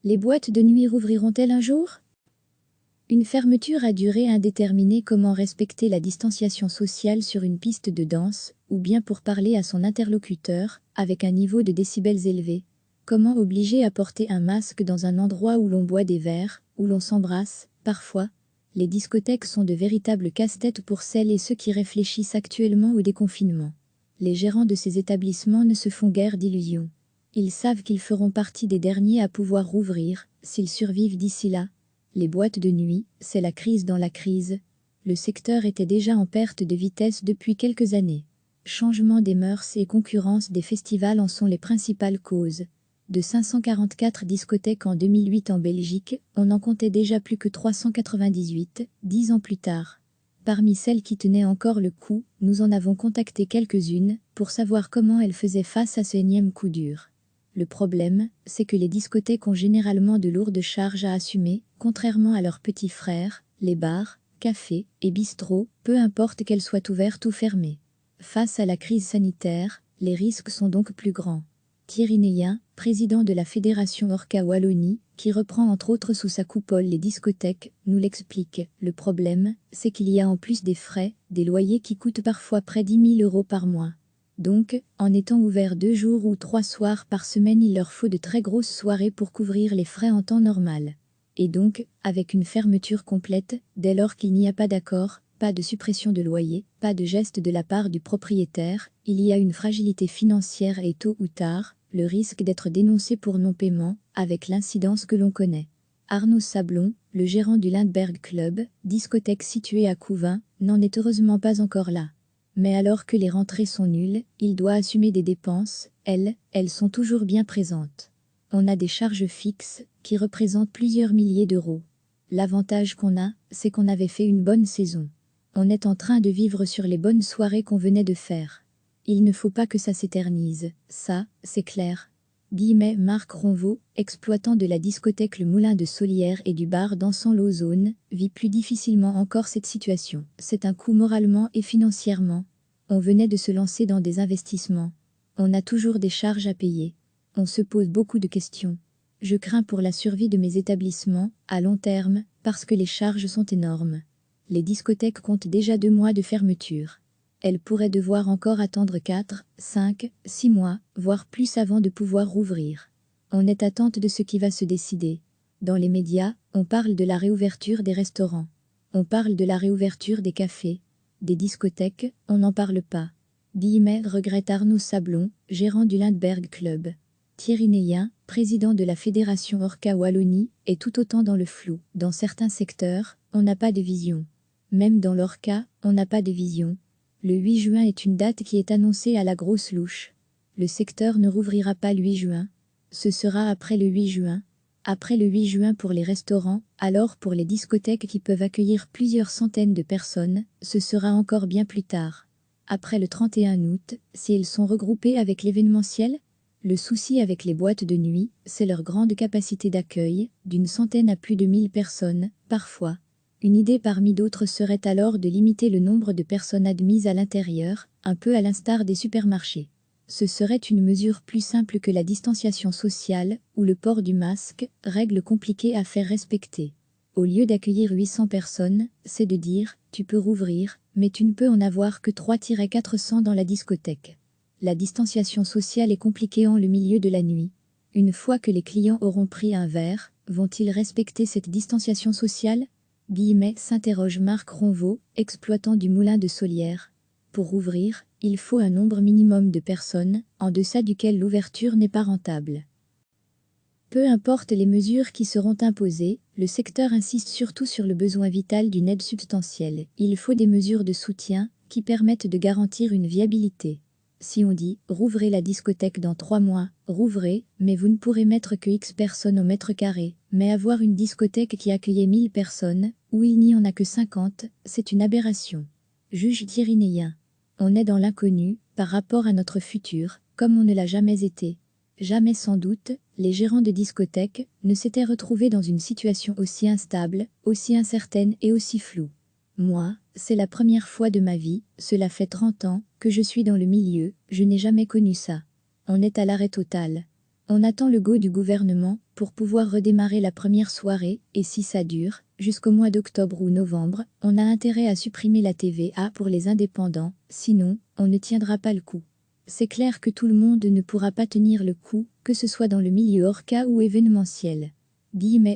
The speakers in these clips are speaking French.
Les boîtes de nuit rouvriront-elles un jour? Une fermeture à durée indéterminée. Comment respecter la distanciation sociale sur une piste de danse, ou bien pour parler à son interlocuteur, avec un niveau de décibels élevé? Comment obliger à porter un masque dans un endroit où l'on boit des verres, où l'on s'embrasse, parfois? Les discothèques sont de véritables casse-têtes pour celles et ceux qui réfléchissent actuellement au déconfinement. Les gérants de ces établissements ne se font guère d'illusions. Ils savent qu'ils feront partie des derniers à pouvoir rouvrir, s'ils survivent d'ici là. Les boîtes de nuit, c'est la crise dans la crise. Le secteur était déjà en perte de vitesse depuis quelques années. Changement des mœurs et concurrence des festivals en sont les principales causes. De 544 discothèques en 2008 en Belgique, on n'en comptait déjà plus que 398, 10 ans plus tard. Parmi celles qui tenaient encore le coup, nous en avons contacté quelques-unes, pour savoir comment elles faisaient face à ce énième coup dur. Le problème, c'est que les discothèques ont généralement de lourdes charges à assumer, contrairement à leurs petits frères, les bars, cafés et bistrots, peu importe qu'elles soient ouvertes ou fermées. Face à la crise sanitaire, les risques sont donc plus grands. Thierry Neyen, président de la Fédération Orca Wallonie, qui reprend entre autres sous sa coupole les discothèques, nous l'explique. Le problème, c'est qu'il y a en plus des frais, des loyers qui coûtent parfois près d'10 000 € par mois. Donc, en étant ouverts 2 jours ou 3 soirs par semaine, il leur faut de très grosses soirées pour couvrir les frais en temps normal. Et donc, avec une fermeture complète, dès lors qu'il n'y a pas d'accord, pas de suppression de loyer, pas de geste de la part du propriétaire, il y a une fragilité financière et tôt ou tard, le risque d'être dénoncé pour non-paiement, avec l'incidence que l'on connaît. Arnaud Sablon, le gérant du Lindbergh Club, discothèque située à Couvin, n'en est heureusement pas encore là. Mais alors que les rentrées sont nulles, il doit assumer des dépenses, elles sont toujours bien présentes. On a des charges fixes, qui représentent plusieurs milliers d'euros. L'avantage qu'on a, c'est qu'on avait fait une bonne saison. On est en train de vivre sur les bonnes soirées qu'on venait de faire. Il ne faut pas que ça s'éternise, ça, c'est clair. Marc Ronvaux, exploitant de la discothèque Le Moulin de Solière et du bar Dansant l'Ozone, vit plus difficilement encore cette situation. C'est un coût moralement et financièrement. On venait de se lancer dans des investissements. On a toujours des charges à payer. On se pose beaucoup de questions. Je crains pour la survie de mes établissements, à long terme, parce que les charges sont énormes. Les discothèques comptent déjà 2 mois de fermeture. Elles pourraient devoir encore attendre 4, 5, 6 mois, voire plus avant de pouvoir rouvrir. On est attente de ce qui va se décider. Dans les médias, on parle de la réouverture des restaurants. On parle de la réouverture des cafés. Des discothèques, on n'en parle pas. Regrette Arnaud Sablon, gérant du Lindbergh Club. Thierry Neyen, président de la Fédération Orca Wallonie, est tout autant dans le flou. Dans certains secteurs, on n'a pas de vision. Même dans l'Orca, on n'a pas de vision. Le 8 juin est une date qui est annoncée à la grosse louche. Le secteur ne rouvrira pas le 8 juin. Ce sera après le 8 juin. Après le 8 juin pour les restaurants, alors pour les discothèques qui peuvent accueillir plusieurs centaines de personnes, ce sera encore bien plus tard. Après le 31 août, si elles sont regroupées avec l'événementiel? Le souci avec les boîtes de nuit, c'est leur grande capacité d'accueil, d'une centaine à plus de 1000 personnes, parfois. Une idée parmi d'autres serait alors de limiter le nombre de personnes admises à l'intérieur, un peu à l'instar des supermarchés. Ce serait une mesure plus simple que la distanciation sociale ou le port du masque, règle compliquée à faire respecter. Au lieu d'accueillir 800 personnes, c'est de dire « tu peux rouvrir, mais tu ne peux en avoir que 3-400 dans la discothèque ». La distanciation sociale est compliquée en le milieu de la nuit. Une fois que les clients auront pris un verre, vont-ils respecter cette distanciation sociale ? S'interroge Marc Ronvaux, exploitant du Moulin de Solière. Pour rouvrir, il faut un nombre minimum de personnes, en deçà duquel l'ouverture n'est pas rentable. Peu importe les mesures qui seront imposées, le secteur insiste surtout sur le besoin vital d'une aide substantielle. Il faut des mesures de soutien qui permettent de garantir une viabilité. Si on dit « rouvrez la discothèque dans 3 mois », rouvrez, mais vous ne pourrez mettre que X personnes au mètre carré. Mais avoir une discothèque qui accueillait 1000 personnes, où il n'y en a que 50, c'est une aberration. Juge Thierry Neyen. On est dans l'inconnu, par rapport à notre futur, comme on ne l'a jamais été. Jamais sans doute, les gérants de discothèques ne s'étaient retrouvés dans une situation aussi instable, aussi incertaine et aussi floue. Moi, c'est la première fois de ma vie, cela fait 30 ans, que je suis dans le milieu, je n'ai jamais connu ça. On est à l'arrêt total. On attend le go du gouvernement pour pouvoir redémarrer la première soirée, et si ça dure, jusqu'au mois d'octobre ou novembre, on a intérêt à supprimer la TVA pour les indépendants, sinon, on ne tiendra pas le coup. C'est clair que tout le monde ne pourra pas tenir le coup, que ce soit dans le milieu orca ou événementiel.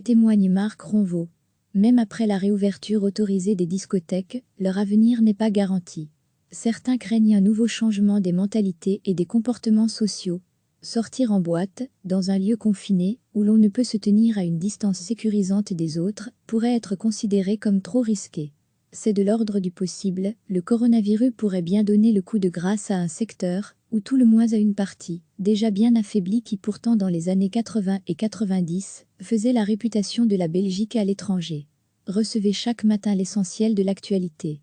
Témoigne Marc Ronvaux. Même après la réouverture autorisée des discothèques, leur avenir n'est pas garanti. Certains craignent un nouveau changement des mentalités et des comportements sociaux. Sortir en boîte, dans un lieu confiné, où l'on ne peut se tenir à une distance sécurisante des autres, pourrait être considéré comme trop risqué. C'est de l'ordre du possible, le coronavirus pourrait bien donner le coup de grâce à un secteur, ou tout le moins à une partie, déjà bien affaiblie qui pourtant dans les années 80 et 90, faisait la réputation de la Belgique à l'étranger. Recevez chaque matin l'essentiel de l'actualité.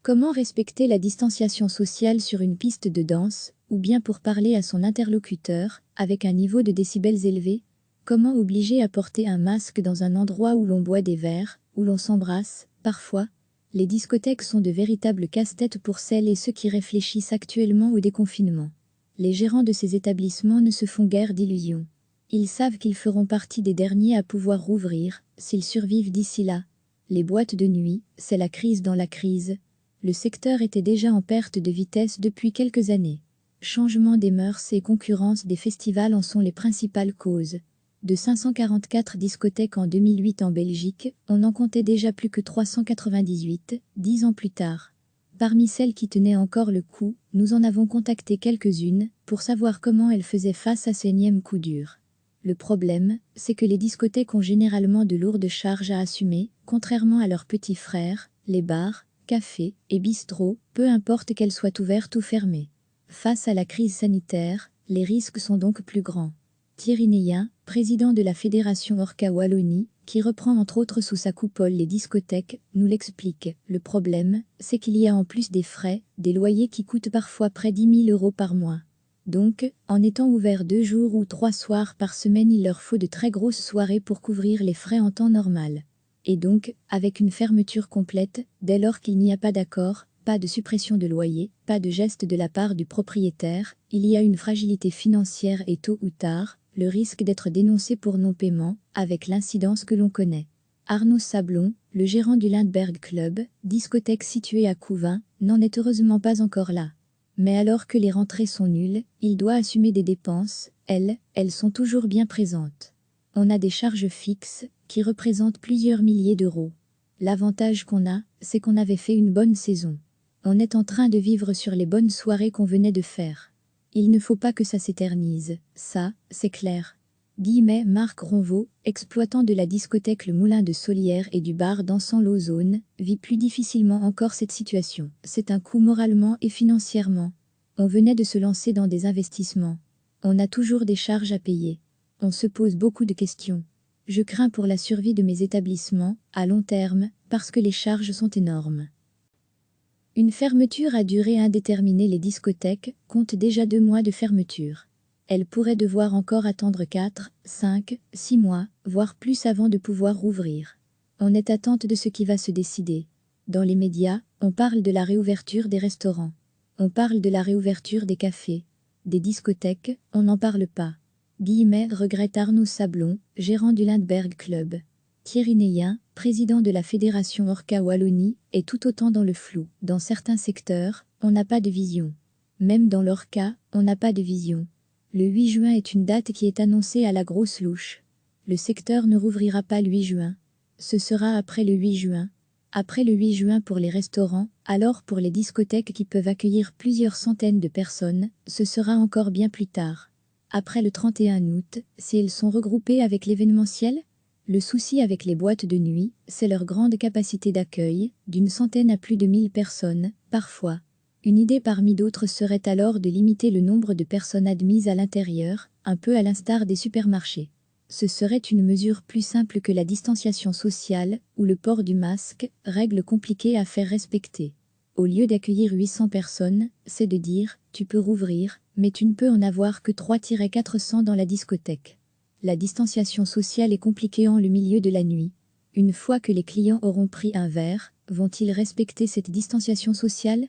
Comment respecter la distanciation sociale sur une piste de danse, ou bien pour parler à son interlocuteur, avec un niveau de décibels élevé? Comment obliger à porter un masque dans un endroit où l'on boit des verres, où l'on s'embrasse, parfois? Les discothèques sont de véritables casse-têtes pour celles et ceux qui réfléchissent actuellement au déconfinement. Les gérants de ces établissements ne se font guère d'illusions. Ils savent qu'ils feront partie des derniers à pouvoir rouvrir, s'ils survivent d'ici là. Les boîtes de nuit, c'est la crise dans la crise. Le secteur était déjà en perte de vitesse depuis quelques années. Changement des mœurs et concurrence des festivals en sont les principales causes. De 544 discothèques en 2008 en Belgique, on en comptait déjà plus que 398, 10 ans plus tard. Parmi celles qui tenaient encore le coup, nous en avons contacté quelques-unes pour savoir comment elles faisaient face à ce énième coup dur. Le problème, c'est que les discothèques ont généralement de lourdes charges à assumer, contrairement à leurs petits frères, les bars, cafés et bistrots, peu importe qu'elles soient ouvertes ou fermées. Face à la crise sanitaire, les risques sont donc plus grands. Thierry Neyen, président de la Fédération Orca Wallonie, qui reprend entre autres sous sa coupole les discothèques, nous l'explique. Le problème, c'est qu'il y a en plus des frais, des loyers qui coûtent parfois près 10 000 € par mois. Donc, en étant ouverts 2 jours ou 3 soirs par semaine, il leur faut de très grosses soirées pour couvrir les frais en temps normal. Et donc, avec une fermeture complète, dès lors qu'il n'y a pas d'accord, pas de suppression de loyer, pas de geste de la part du propriétaire, il y a une fragilité financière et tôt ou tard, le risque d'être dénoncé pour non-paiement, avec l'incidence que l'on connaît. Arnaud Sablon, le gérant du Lindbergh Club, discothèque située à Couvin, n'en est heureusement pas encore là. Mais alors que les rentrées sont nulles, il doit assumer des dépenses, elles sont toujours bien présentes. On a des charges fixes, qui représentent plusieurs milliers d'euros. L'avantage qu'on a, c'est qu'on avait fait une bonne saison. On est en train de vivre sur les bonnes soirées qu'on venait de faire. Il ne faut pas que ça s'éternise, ça, c'est clair. Marc Ronvaux, exploitant de la discothèque Le Moulin de Solière et du bar Dansant l'Ozone, vit plus difficilement encore cette situation. C'est un coût moralement et financièrement. On venait de se lancer dans des investissements. On a toujours des charges à payer. On se pose beaucoup de questions. Je crains pour la survie de mes établissements, à long terme, parce que les charges sont énormes. Une fermeture à durée indéterminée. Les discothèques comptent déjà 2 mois de fermeture. Elles pourraient devoir encore attendre 4, 5, 6 mois, voire plus avant de pouvoir rouvrir. On est attente de ce qui va se décider. Dans les médias, on parle de la réouverture des restaurants. On parle de la réouverture des cafés. Des discothèques, on n'en parle pas. Regrette Arnaud Sablon, gérant du Lindbergh Club. Thierry Neyen, président de la Fédération Orca Wallonie, est tout autant dans le flou. Dans certains secteurs, on n'a pas de vision. Même dans l'Orca, on n'a pas de vision. Le 8 juin est une date qui est annoncée à la grosse louche. Le secteur ne rouvrira pas le 8 juin. Ce sera après le 8 juin. Après le 8 juin pour les restaurants, alors pour les discothèques qui peuvent accueillir plusieurs centaines de personnes, ce sera encore bien plus tard. Après le 31 août, si elles sont regroupées avec l'événementiel? Le souci avec les boîtes de nuit, c'est leur grande capacité d'accueil, d'une centaine à plus de 1000 personnes, parfois. Une idée parmi d'autres serait alors de limiter le nombre de personnes admises à l'intérieur, un peu à l'instar des supermarchés. Ce serait une mesure plus simple que la distanciation sociale, ou le port du masque, règle compliquée à faire respecter. Au lieu d'accueillir 800 personnes, c'est de dire « tu peux rouvrir, mais tu ne peux en avoir que 3-400 dans la discothèque ». La distanciation sociale est compliquée en le milieu de la nuit. Une fois que les clients auront pris un verre, vont-ils respecter cette distanciation sociale?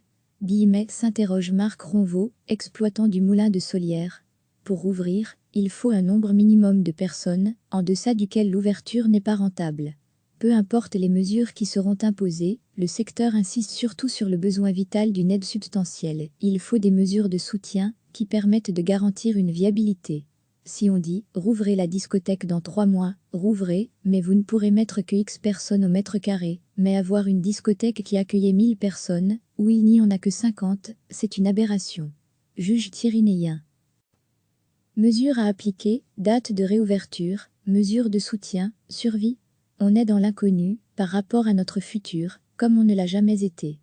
S'interroge Marc Ronvaux, exploitant du Moulin de Solière. pour rouvrir, il faut un nombre minimum de personnes, en deçà duquel l'ouverture n'est pas rentable. Peu importe les mesures qui seront imposées, le secteur insiste surtout sur le besoin vital d'une aide substantielle. Il faut des mesures de soutien qui permettent de garantir une viabilité. Si on dit « rouvrez la discothèque dans 3 mois », rouvrez, mais vous ne pourrez mettre que X personnes au mètre carré. Mais avoir une discothèque qui accueillait 1000 personnes, où il n'y en a que 50, c'est une aberration. Juge Thierry Neyen. Mesures à appliquer, date de réouverture, mesures de soutien, survie. On est dans l'inconnu par rapport à notre futur, comme on ne l'a jamais été.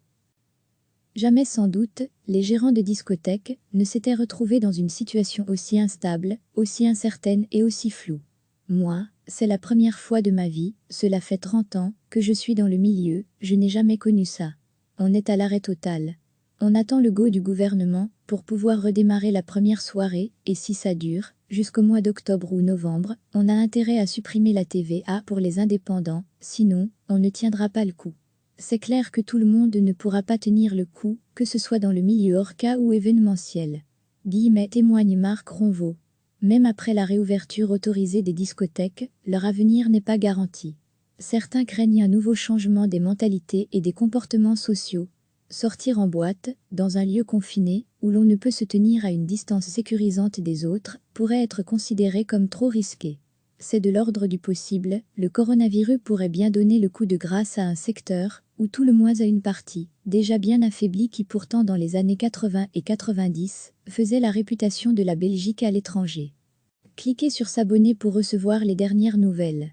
Jamais sans doute, les gérants de discothèques ne s'étaient retrouvés dans une situation aussi instable, aussi incertaine et aussi floue. Moi, c'est la première fois de ma vie, cela fait 30 ans, que je suis dans le milieu, je n'ai jamais connu ça. On est à l'arrêt total. On attend le go du gouvernement pour pouvoir redémarrer la première soirée, et si ça dure, jusqu'au mois d'octobre ou novembre, on a intérêt à supprimer la TVA pour les indépendants, sinon, on ne tiendra pas le coup. C'est clair que tout le monde ne pourra pas tenir le coup, que ce soit dans le milieu orca ou événementiel. Témoigne Marc Ronvaux. Même après la réouverture autorisée des discothèques, leur avenir n'est pas garanti. Certains craignent un nouveau changement des mentalités et des comportements sociaux. Sortir en boîte, dans un lieu confiné, où l'on ne peut se tenir à une distance sécurisante des autres, pourrait être considéré comme trop risqué. C'est de l'ordre du possible, le coronavirus pourrait bien donner le coup de grâce à un secteur, ou tout le moins à une partie, déjà bien affaiblie qui pourtant dans les années 80 et 90, faisait la réputation de la Belgique à l'étranger. Cliquez sur s'abonner pour recevoir les dernières nouvelles.